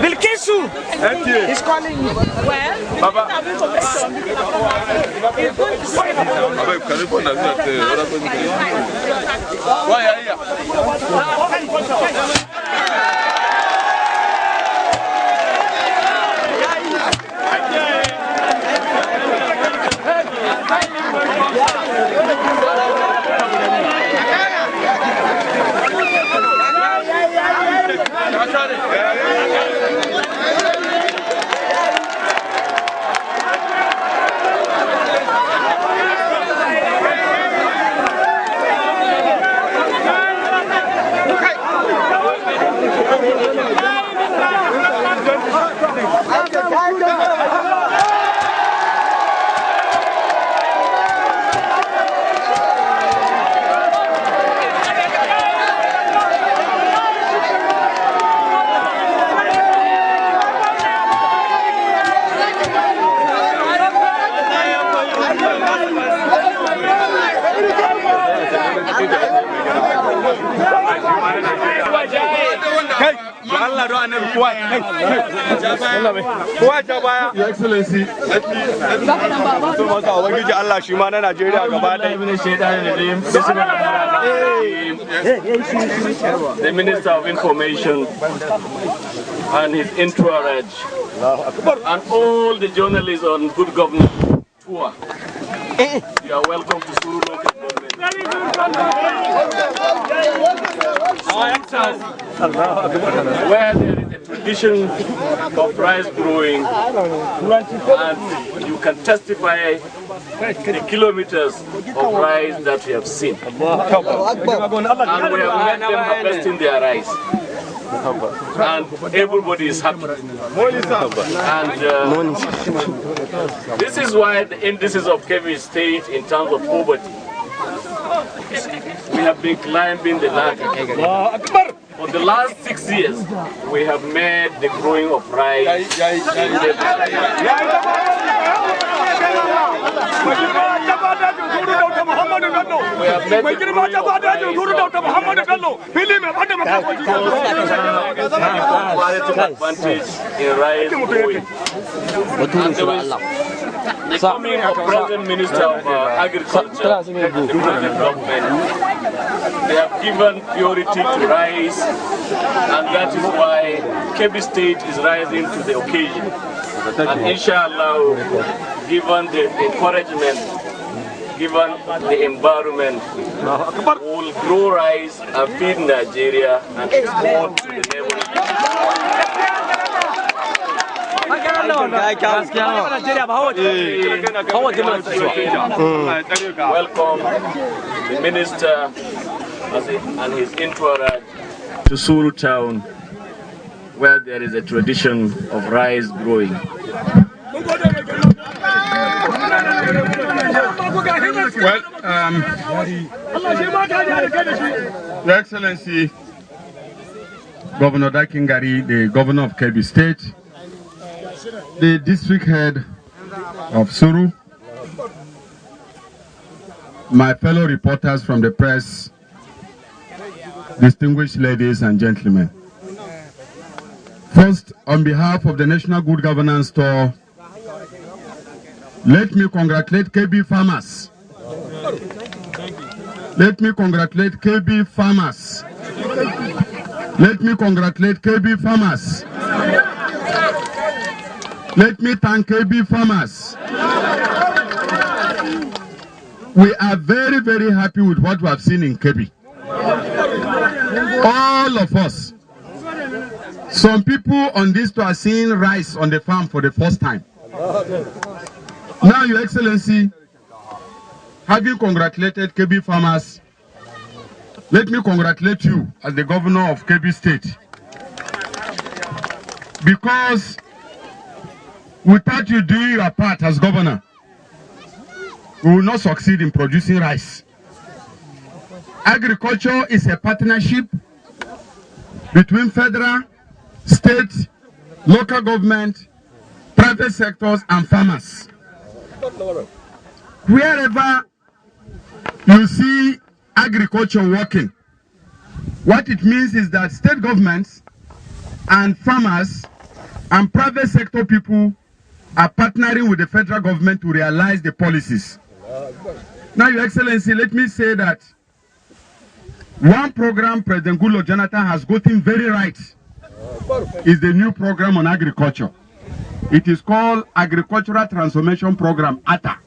Bilkisu! He's calling you. Well, Baba. Your Excellency, the Minister of Information and his entourage and all the journalists on Good Government Tour. You are welcome to Suru local government. Where there is a tradition of rice growing, and you can testify the kilometers of rice that we have seen. And we have met them harvesting their rice. And everybody is happy. And this is why the indices of KEBBI state in terms of poverty. We have been climbing the ladder. For the last 6 years, we have made the growing of rice. We have made the growing of advantage in rice growing. The coming of present Minister of Agriculture and the present government, they have given priority to rice, and that is why KEBBI state is rising to the occasion. And inshallah, given the encouragement, given the environment, will grow rice and feed Nigeria and export to the neighboring Welcome the Minister and his entourage to Suru town, where there is a tradition of rice growing. Well, Your Excellency, Governor Dakingari, the Governor of KEBBI State, the District Head of Suru, my fellow reporters from the press, distinguished ladies and gentlemen. First, on behalf of the National Good Governance Tour, let me congratulate KEBBI farmers. Let me congratulate KEBBI farmers. Let me congratulate KEBBI farmers. Let me thank KEBBI farmers. We are very, very happy with what we have seen in KEBBI. All of us. Some people on this tour are seeing rice on the farm for the first time. Now, Your Excellency, having congratulated KEBBI farmers, let me congratulate you as the governor of KEBBI State. Because without you doing your part as governor, we will not succeed in producing rice. Agriculture is a partnership between federal, state, local government, private sectors, and farmers. Wherever you see agriculture working, what it means is that state governments and farmers and private sector people are partnering with the federal government to realize the policies. Now, Your Excellency, let me say that one program President Goodluck Jonathan has gotten very right is the new program on agriculture. It is called Agricultural Transformation Program, ATA.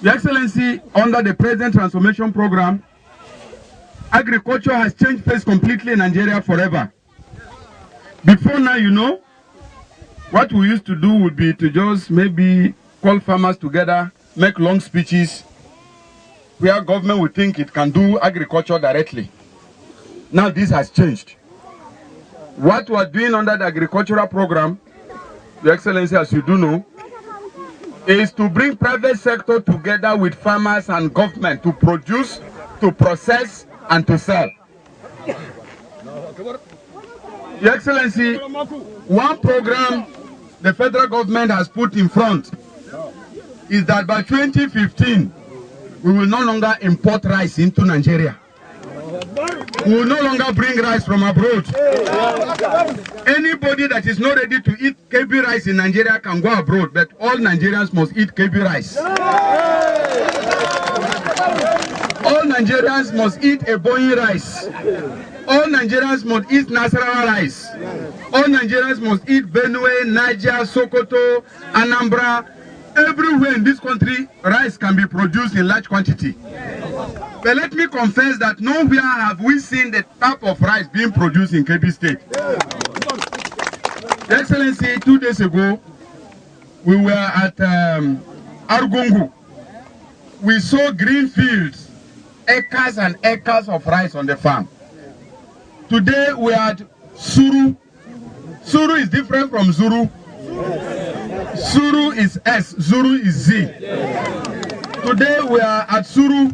Your Excellency, under the present transformation program, agriculture has changed face completely in Nigeria forever. Before now, you know, what we used to do would be to just maybe call farmers together, make long speeches, where government would think it can do agriculture directly. Now this has changed. What we are doing under the agricultural program, Your Excellency, as you do know, is to bring private sector together with farmers and government to produce, to process, and to sell. Your Excellency, one program the federal government has put in front is that by 2015, we will no longer import rice into Nigeria. We will no longer bring rice from abroad. Anybody that is not ready to eat KEBBI rice in Nigeria can go abroad, but all Nigerians must eat KEBBI rice. All Nigerians must eat Ebonyi rice. All Nigerians must eat Nasarawa rice. All Nigerians must eat Benue, Niger, Sokoto, Anambra. Everywhere in this country, rice can be produced in large quantity. But let me confess that nowhere have we seen the type of rice being produced in KEBBI State. Your Excellency, 2 days ago, we were at Argungu. We saw green fields, acres and acres of rice on the farm. Today we are at Suru. Suru is different from Zuru. Suru is S, Zuru is Z. Today we are at Suru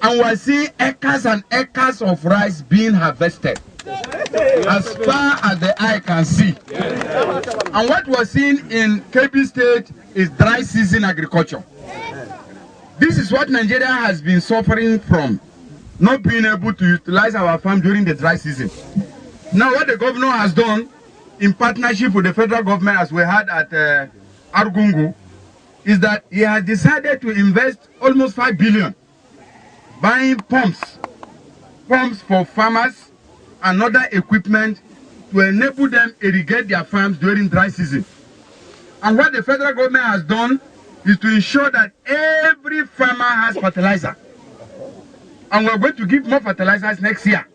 and we are seeing acres and acres of rice being harvested as far as the eye can see. And what we are seeing in KEBBI State is dry season agriculture. This is what Nigeria has been suffering from, not being able to utilize our farm during the dry season. Now what the governor has done, in partnership with the federal government, as we had at Argungu, is that he has decided to invest almost 5 billion buying pumps for farmers and other equipment to enable them irrigate their farms during dry season. And what the federal government has done is to ensure that every farmer has fertilizer. And we're going to give more fertilizers next year,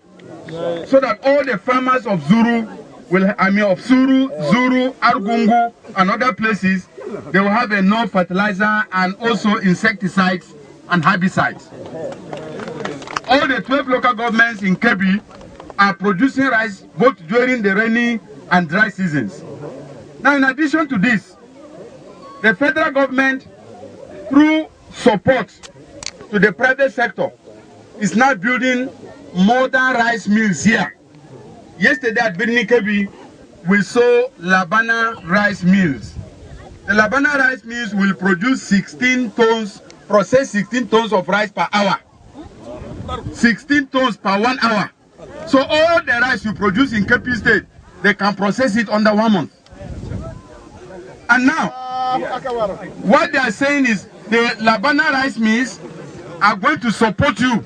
so that all the farmers of Suru, Zuru, Argungu, and other places, they will have enough fertilizer and also insecticides and herbicides. All the 12 local governments in KEBBI are producing rice both during the rainy and dry seasons. Now, in addition to this, the federal government, through support to the private sector, is now building modern rice mills here. Yesterday at Birni KEBBI, we saw Labana rice mills. The Labana rice mills will produce 16 tons, process 16 tons of rice per hour. 16 tons per 1 hour. So all the rice you produce in KEBBI State, they can process it under 1 month. And now, what they are saying is the Labana rice mills are going to support you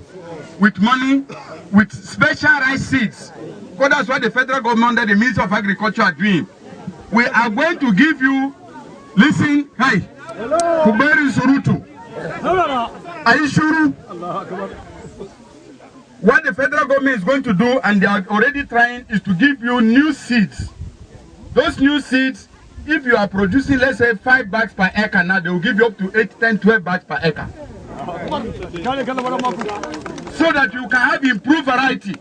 with money, with special rice seeds. Because that's what the federal government and the Ministry of Agriculture are doing. We are going to give you, listen, hi, Kuberi Surutu. Are you sure? What the federal government is going to do, and they are already trying, is to give you new seeds. Those new seeds, if you are producing, let's say, 5 bags per acre now, they will give you up to 8, 10, 12 bags per acre. so that you can have improved variety.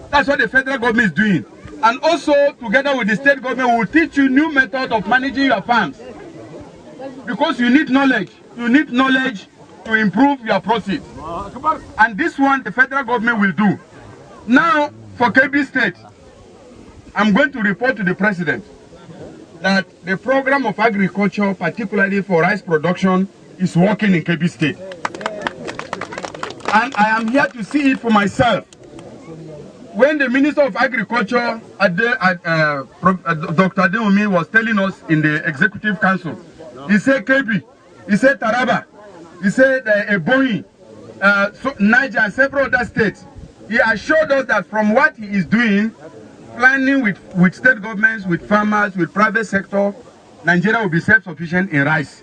That's what the federal government is doing. And also, together with the state government, we will teach you new methods of managing your farms. Because you need knowledge. You need knowledge to improve your proceeds. And this one, the federal government will do. Now, for KEBBI State, I'm going to report to the president that the program of agriculture, particularly for rice production, is working in KEBBI State. And I am here to see it for myself. When the Minister of Agriculture, Dr. Adeomi, was telling us in the Executive Council, he said KEBBI, he said Taraba, he said Ebonyi, Niger, and several other states. He assured us that from what he is doing, planning with state governments, with farmers, with private sector, Nigeria will be self-sufficient in rice.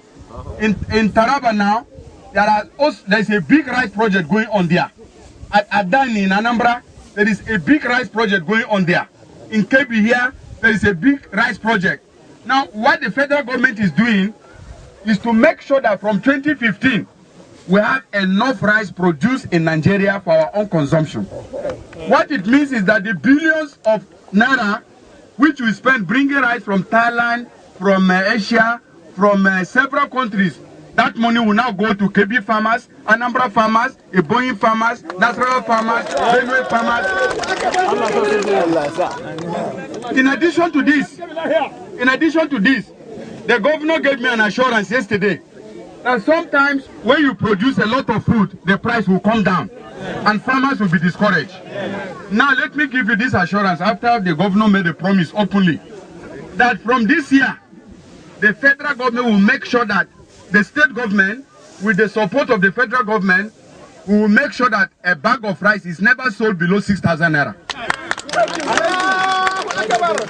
In Taraba now, there's a big rice project going on there. At Adani in Anambra, there is a big rice project going on there. In KEBBI here, there is a big rice project. Now, what the federal government is doing is to make sure that from 2015, we have enough rice produced in Nigeria for our own consumption. What it means is that the billions of naira which we spend bringing rice from Thailand, from Asia, from several countries, that money will now go to KEBBI farmers, Anambra farmers, Ebonyi farmers, Nasarawa farmers, Benue farmers. In addition to this, the governor gave me an assurance yesterday that sometimes when you produce a lot of food, the price will come down and farmers will be discouraged. Now let me give you this assurance after the governor made a promise openly that from this year, the federal government will make sure that the state government, with the support of the federal government, will make sure that a bag of rice is never sold below 6,000 naira.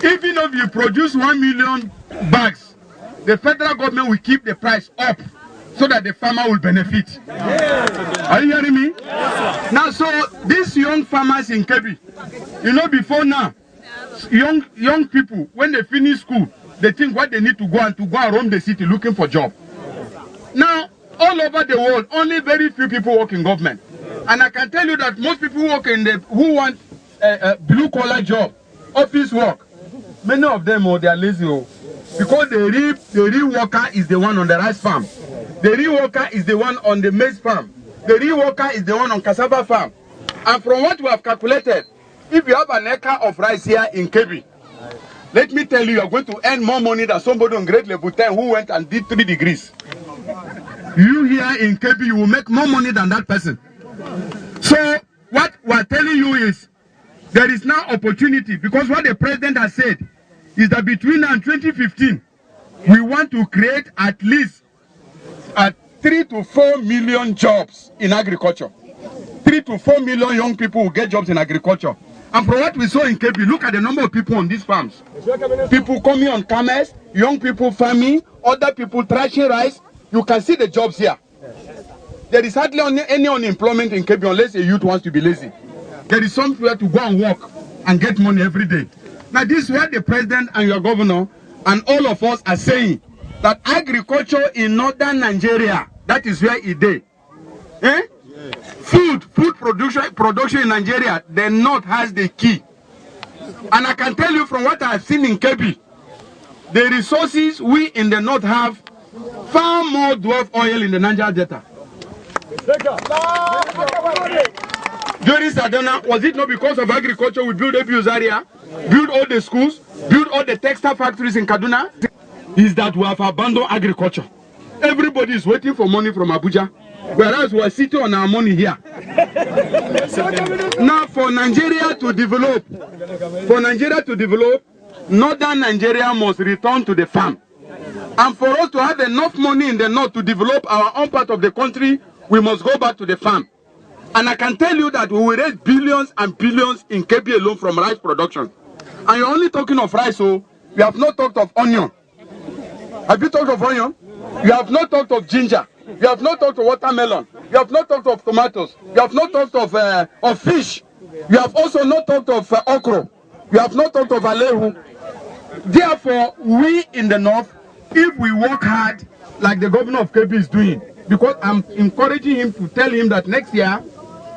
Even if you produce 1 million bags, the federal government will keep the price up so that the farmer will benefit. Are you hearing me? Now, so these young farmers in KEBBI, you know, before now, young people, when they finish school, they think what they need to go and roam the city looking for job. Now, all over the world, only very few people work in government. And I can tell you that most people work who want a blue-collar job, office work. Many of them, they are lazy. Because the real worker is the one on the rice farm. The real worker is the one on the maize farm. The real worker is the one on cassava farm. And from what we have calculated, if you have an acre of rice here in KEBBI, let me tell you are going to earn more money than somebody on grade level 10 who went and did 3 degrees. You here in KEBBI, you will make more money than that person. So what we are telling you is there is now opportunity, because what the president has said is that between now and 2015, we want to create at least 3 to 4 million jobs in agriculture. 3 to 4 million young people will get jobs in agriculture. And from what we saw in KEBBI, look at the number of people on these farms. People coming on camels, young people farming, other people thrashing rice. You can see the jobs here. There is hardly any unemployment in KEBBI unless a youth wants to be lazy. There is somewhere to go and work and get money every day. Now this is where the president and your governor and all of us are saying that agriculture in northern Nigeria, that is where it is. Food production in Nigeria, the north has the key. And I can tell you from what I have seen in KEBBI, the resources we in the north have far more dwarf oil in the Niger Delta. During Sadana, was it not because of agriculture we built Abuse area, built all the schools, built all the textile factories in Kaduna? Is that we have abandoned agriculture. Everybody is waiting for money from Abuja, whereas we are sitting on our money here. Now for Nigeria to develop, northern Nigeria must return to the farm. And for us to have enough money in the north to develop our own part of the country, we must go back to the farm. And I can tell you that we will raise billions and billions in KEBBI alone from rice production. And you're only talking of rice, so we have not talked of onion. Have you talked of onion? You have not talked of ginger. You have not talked of watermelon. You have not talked of tomatoes. You have not talked of fish. You have also not talked of okra. You have not talked of alehu. Therefore, we in the north, if we work hard, like the governor of KEBBI is doing, because I'm encouraging him to tell him that next year,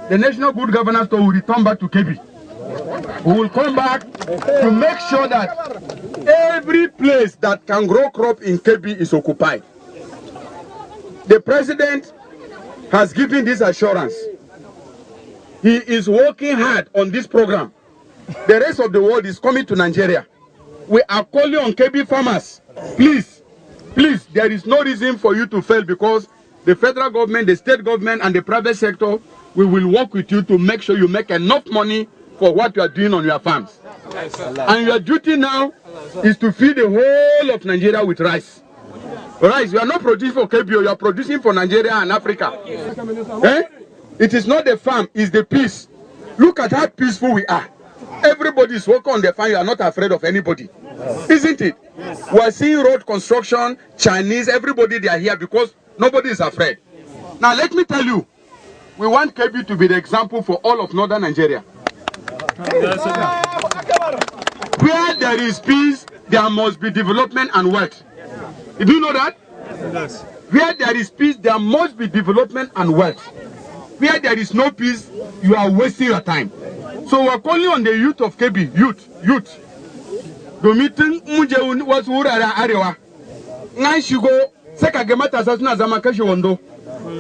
the National Good Governance Tour will return back to KEBBI. We will come back to make sure that every place that can grow crop in KEBBI is occupied. The president has given this assurance. He is working hard on this program. The rest of the world is coming to Nigeria. We are calling on KEBBI farmers. Please, there is no reason for you to fail, because the federal government, the state government, and the private sector, we will work with you to make sure you make enough money for what you are doing on your farms. And your duty now is to feed the whole of Nigeria with rice. Rice, you are not producing for KEBBI, you are producing for Nigeria and Africa. It is not the farm, it's the peace. Look at how peaceful we are. Everybody is working on the farm, you are not afraid of anybody. Isn't it? We are seeing road construction, Chinese, everybody they are here because nobody is afraid. Now let me tell you, we want KEBBI to be the example for all of northern Nigeria. Where there is peace, there must be development and wealth. Did you know that? Yes. Where there is peace, there must be development and wealth. Where there is no peace, you are wasting your time. So we are calling on the youth of KEBBI, youth. The meeting was urara arewa. Ngai shigo seka gemata sasuna zama kashi wondo.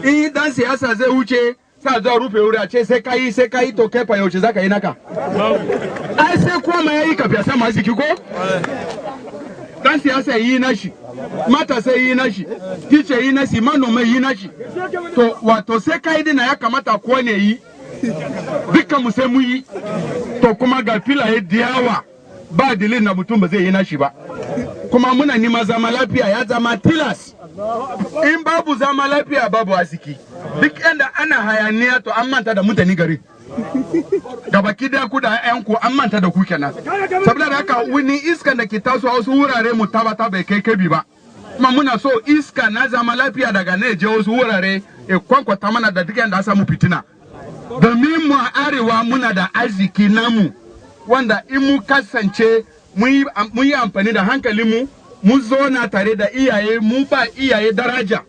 I dan siyasa zai wuce sa za rufe wuri a ce sai kai to kai fa yaushe zaka yi naka. Ai sai kuma yayi kafiya sama ziki ko? Dan siyasa yi nashi. Mata sai yi nashi. Tice yi nashi, manoma yi nashi. To wato sai kai dina ya kamata ko ne yi. Dukkan mu sai mu yi. To kuma ga filaye diyawa. Ba dalilin na mutum ba zai yi nashi ba. Kuma muna nima zama lafiya ya zama tilas. In babu zama lafiya babu asiki. Duk inda ana hayaniya to an manta da mutane gari. Gabaki da ku da ƴan ku an manta da ku kenan. Saboda haka wani iska da ke taso wasu wurare mu tabata bai kai KEBBI ba. Kuma muna so iska na zama lafiya daga ne je wasu wurare e kwankwata mana da duk inda samu fitina. Domin mu a arewa muna da arziki namu. Wanda in mu kasance mu yi amfani da hankalinmu mu zauna tare da iyaye, mu ba iyaye daraja,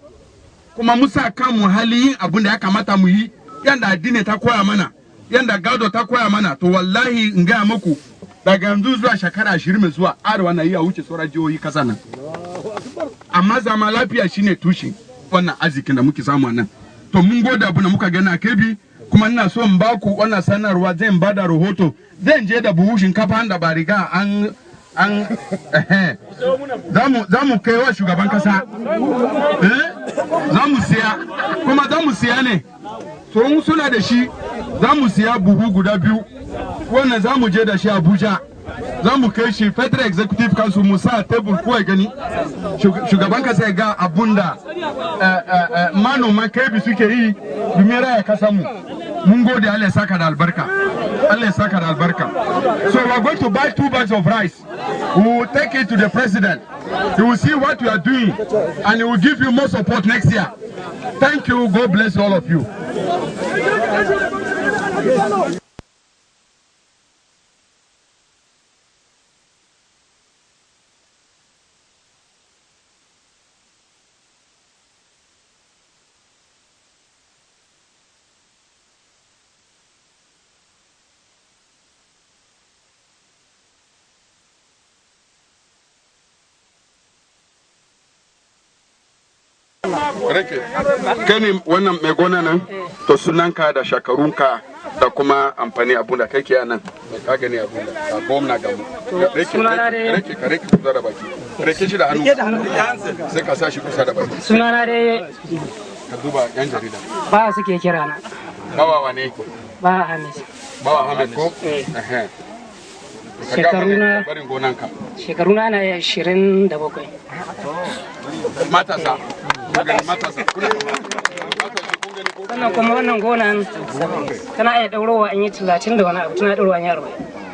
kuma mu sa kanmu hali yin abin da ya kamata mu yi, yanda addini ta koya mana, yanda gado ta koya mana, to wallahi in gaya muku daga yanzu zuwa shekara 20 mai zuwa arewa na iya wuce sauran jihohi kasa nan. Amma zama lafiya shine tushen wannan arzikin da muke samu nan. To mun gode abin da muka gani a KEBBI, kuma ina so in ba ku wannan sanarwa, zan ba da rahoto, zan je da buhu shinkafa da ba riga an za mu kai wa shugaban kasa, za mu siya, kuma za mu siya ne, so in suna da shi za mu siya buhu guda 2, wannan za mu je da shi Abuja, za mu kai shi Federal Executive Council mu sa tebur kawai gani, shugaban kasa ya ga abunda manoma KEBBI suke yi domin raya kasa mu. Mun gode, Allah ya saka da albarka. Allah ya saka da albarka. So we are going to buy 2 bags of rice. We will take it to the president. He will see what you are doing and he will give you more support next year. Thank you. God bless all of you. Rake, kani wannan mai gona nan to sunanka da shakarunka da kuma amfani abun da kake a nan. Ka gani abun da gwamna ga mu. Rake kusa da baki. Rake shi da hannu. Sai ka sa shi kusa da baki. Sunana dai ka duba yan jarida. Ba suke kira na. Bawa wane? Ba Hamis. Bawa Hamis ko? Shekaruna na 27. Matasa. Sannan kuma wannan gonan tana iya ɗaurowa in yi 30 da wani abu, tana ɗaurowa ya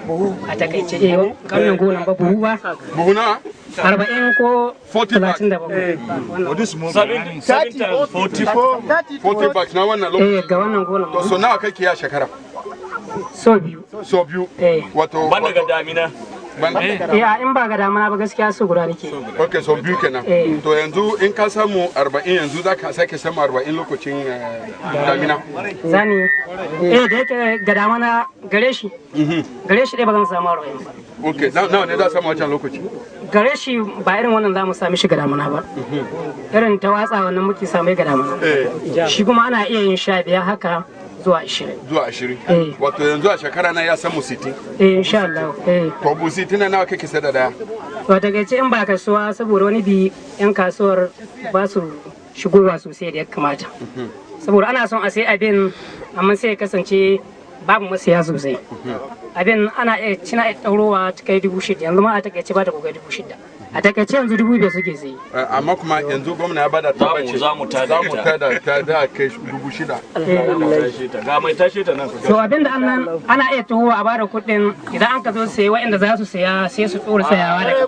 40 a takaice. Wannan gonan ba buhu ba. Buhu na? 40 ko 37. 40 bags na wannan lokacin. Ga wannan gonan. To so nawa kake ya shekara? So biyu. Wato banda ga damina. Ya in ba ga damuna ba gaskiya su guda nake. Okay, so biyu kenan. To yanzu in ka samu 40 yanzu za ka sake samu 40 lokacin damina. Zani da yake ga damuna gare shi. Gare shi dai ba zan samu 40 ba. Okay, nawa ne za samu wancan lokaci? Gare shi ba irin wannan za mu sami shi ga damuna ba. Irin ta watsa wannan muke same ga damuna. Shi kuma ana iya yin 15 haka zuwa 20. Zuwa 20. Wato yanzu a shekara na ya samu 60. Insha Allah. To bu 60 na nawa kake sada daya? To daga ce in ba kasuwa saboda wani bi yan kasuwar ba su shigowa sosai da ya kamata. Saboda ana son a sai abin amma sai ya kasance babu masaya sosai. Abin ana iya cina ɗaurowa ta kai 6,000 yanzu ma a takaice ba ta kokai 6,000. A takaice yanzu 2,000 suke sai. Amma kuma yanzu gwamna ya bada tabbaci za mu tada ta da kai 6,000. Ga mai tashe ta nan. So abin da ana iya tuhuwa a bada kuɗin idan an ka zo sai waɗanda za su saya sai su tsora sayawa daga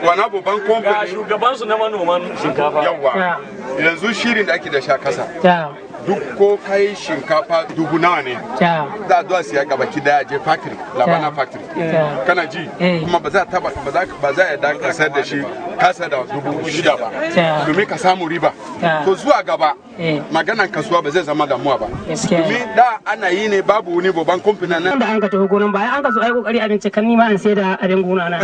wani babban kamfani shugabansu na manoman shinkafa yawa yanzu shirin da ake da sha kasa duk ko kai shinkafa 1000 nawa ne za a zuwa siya gabaki daya je factory labana factory kana ji kuma ba za a da kasar da shi kasa da 6,000 ba domin ka samu riba to zuwa gaba maganan kasuwa ba zai zama damuwa ba domin da ana yi ne babu wani babban kamfani nan da an ka taho gonan bayan an ka so ai kokari abinci kan nima an sai da abin gona na